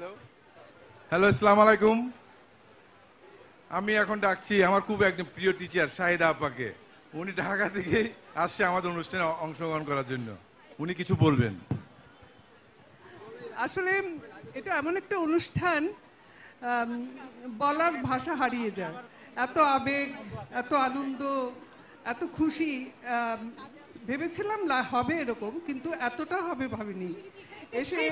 Hello, আসসালামু আলাইকুম। আমি এখন ডাকছি আমার খুব একজন প্রিয় টিচার শাহিদা আপাকে। উনি ঢাকা থেকে আসছে আমাদের অনুষ্ঠানে অংশগ্রহণ করার জন্য। উনি কিছু বলবেন। আসলে এটা এমন একটা অনুষ্ঠান, বলার ভাষা হারিয়ে যায়। এত আবেগ, এত আনন্দ, এত খুশি। ভেবেছিলাম হবে এরকম, কিন্তু এতটা হবে ভাবিনি। এসে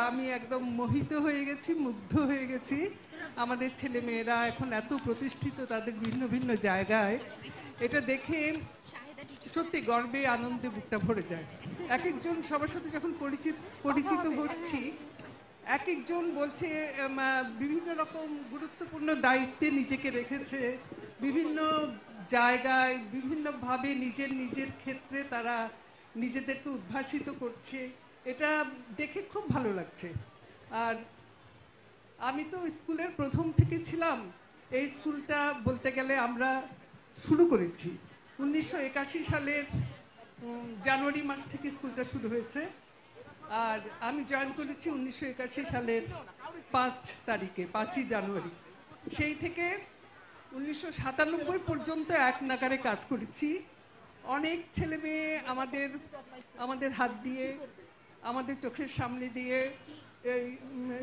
আমি একদম মোহিত হয়ে গেছি, মুগ্ধ হয়ে গেছি। আমাদের ছেলে মেয়েরা এখন এত প্রতিষ্ঠিত তাদের ভিন্ন ভিন্ন জায়গায়, এটা দেখে সত্যি গর্বে আনন্দে বুকটা ভরে যায়। এক একজন সবার সাথে যখন পরিচিত হচ্ছি, এক একজন বলছে বিভিন্ন রকম গুরুত্বপূর্ণ দায়িত্বে নিজেকে রেখেছে, বিভিন্ন জায়গায় বিভিন্নভাবে নিজের ক্ষেত্রে তারা নিজেদেরকে উদ্ভাসিত করছে। এটা দেখে খুব ভালো লাগছে। আর আমি তো স্কুলের প্রথম থেকে ছিলাম। এই স্কুলটা বলতে গেলে আমরা শুরু করেছি 1981 সালের জানুয়ারি মাস থেকে স্কুলটা শুরু হয়েছে। আর আমি জয়েন করেছি 1981 সালের 5 তারিখে, 5ই জানুয়ারি। সেই থেকে 1997 পর্যন্ত এক নাগারে কাজ করেছি। অনেক ছেলে মেয়ে আমাদের হাত দিয়ে, আমাদের চোখের সামনে দিয়ে এই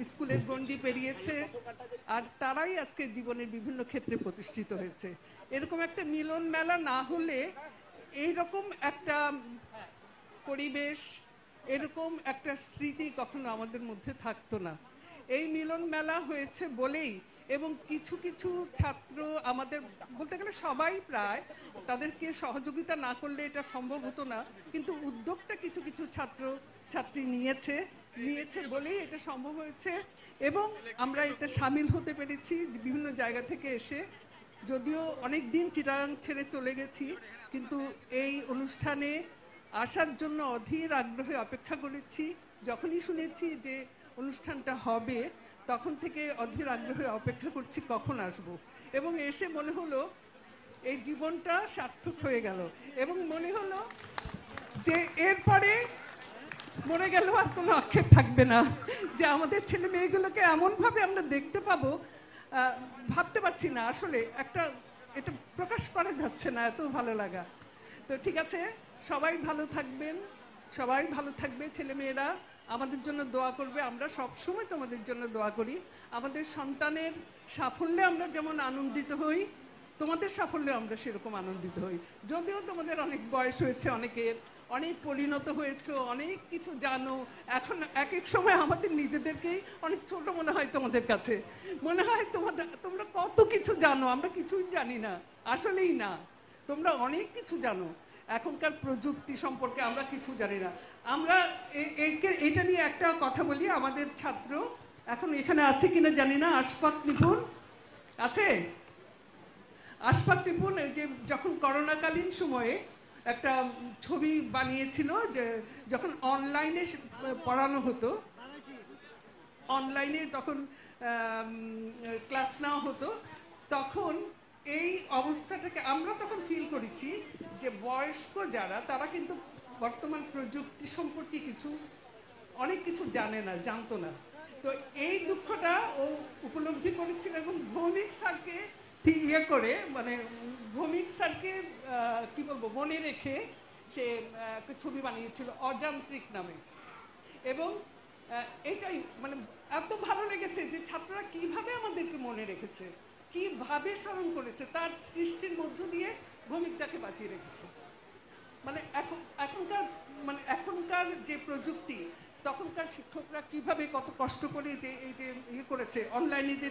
স্কুলের গণ্ডি পেরিয়েছে। আর তারাই আজকে জীবনের বিভিন্ন ক্ষেত্রে প্রতিষ্ঠিত হয়েছে। এরকম একটা মিলন মেলা না হলে এইরকম একটা পরিবেশ, এরকম একটা স্মৃতি কখনো আমাদের মধ্যে থাকতো না। এই মিলন মেলা হয়েছে বলেই, এবং কিছু কিছু ছাত্র আমাদের বলতে গেলে সবাই প্রায়, তাদেরকে সহযোগিতা না করলে এটা সম্ভব হতো না, কিন্তু উদ্যোগটা কিছু কিছু ছাত্র ছাত্রী নিয়েছে বলেই এটা সম্ভব হয়েছে। এবং আমরা এতে সামিল হতে পেরেছি বিভিন্ন জায়গা থেকে এসে। যদিও অনেক দিন চিটাগাং ছেড়ে চলে গেছি, কিন্তু এই অনুষ্ঠানে আসার জন্য অধীর আগ্রহে অপেক্ষা করেছি। যখনই শুনেছি যে অনুষ্ঠানটা হবে, তখন থেকে অধীর আগ্রহে অপেক্ষা করছি কখন আসব। এবং এসে মনে হলো এই জীবনটা সার্থক হয়ে গেল, এবং মনে হলো যে এরপরে মরে গেল আর কোনো আক্ষেপ থাকবে না, যে আমাদের ছেলে মেয়েগুলোকে এমনভাবে আমরা দেখতে পাবো, ভাবতে পারছি না। আসলে এটা প্রকাশ করা যাচ্ছে না, এত ভালো লাগা। তো ঠিক আছে, সবাই ভালো থাকবেন, সবাই ভালো থাকবে। ছেলে মেয়েরা আমাদের জন্য দোয়া করবে। আমরা সবসময় তোমাদের জন্য দোয়া করি। আমাদের সন্তানের সাফল্যে আমরা যেমন আনন্দিত হই, তোমাদের সাফল্যে আমরা সেরকম আনন্দিত হই। যদিও তোমাদের অনেক বয়স হয়েছে, অনেকের অনেক পরিণত হয়েছে, অনেক কিছু জানো। এখন এক এক সময় আমাদের নিজেদেরকেই অনেক ছোট মনে হয় তোমাদের কাছে। মনে হয় তোমরা কত কিছু জানো, আমরা কিছুই জানি না। আসলেই না, তোমরা অনেক কিছু জানো। এখনকার প্রযুক্তি সম্পর্কে আমরা কিছু জানি না। আমরা এটা নিয়ে একটা কথা বলি। আমাদের ছাত্র এখন এখানে আছে কিনা জানি না, আশফাক নিপুণ আছে। আশফাক নিপুণ যে যখন করোনাকালীন সময়ে একটা ছবি বানিয়েছিল, যে যখন অনলাইনে পড়ানো হতো, অনলাইনে তখন ক্লাস নেওয়া হতো, তখন এই অবস্থাটাকে আমরা তখন ফিল করেছি যে বয়স্ক যারা, তারা কিন্তু বর্তমান প্রযুক্তি সম্পর্কে অনেক কিছু জানতো না। তো এই দুঃখটা ও উপলব্ধি করেছিল, এবং ভৌমিক স্যারকে ভৌমিক স্যারকে কি বলবো, মনে রেখে সে একটা ছবি বানিয়েছিল অযান্ত্রিক নামে। এবং এটাই এত ভালো লেগেছে যে ছাত্ররা কিভাবে আমাদেরকে মনে রেখেছে, কিভাবে স্মরণ করেছে, তার সৃষ্টির মধ্য দিয়ে ভৌমিকটাকে বাঁচিয়ে রেখেছে। এখনকার যে প্রযুক্তি, তখনকার শিক্ষকরা কিভাবে কত কষ্ট করে যে এই যে করেছে, অনলাইনে যে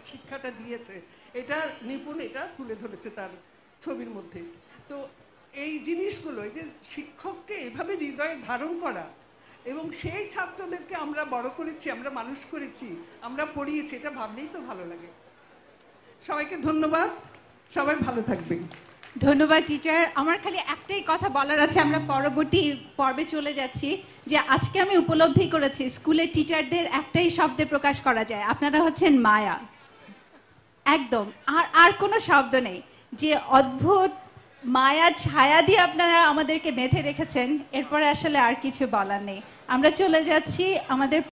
শিক্ষাটা দিয়েছে, এটা নিপুণ এটা তুলে ধরেছে তার ছবির মধ্যে। তো এই জিনিসগুলো, এই যে শিক্ষককে এভাবে হৃদয়ে ধারণ করা, এবং সেই ছাত্রদেরকে আমরা বড় করেছি, আমরা মানুষ করেছি, আমরা পড়িয়েছি, এটা ভাবলেই তো ভালো লাগে। সবাইকে ধন্যবাদ, সবাই ভালো থাকবেন। ধন্যবাদ টিচার। আমার খালি একটাই কথা বলার আছে, আমরা পরবর্তী পর্বে চলে যাচ্ছি, যে আজকে আমি উপলব্ধি করেছি স্কুলের টিচারদের একটাই শব্দে প্রকাশ করা যায়, আপনারা হচ্ছেন মায়া। একদম, আর কোনো শব্দ নেই। যে অদ্ভুত মায়ার ছায়া দিয়ে আপনারা আমাদেরকে বেঁধে রেখেছেন, এরপরে আসলে আর কিছু বলার নেই। আমরা চলে যাচ্ছি আমাদের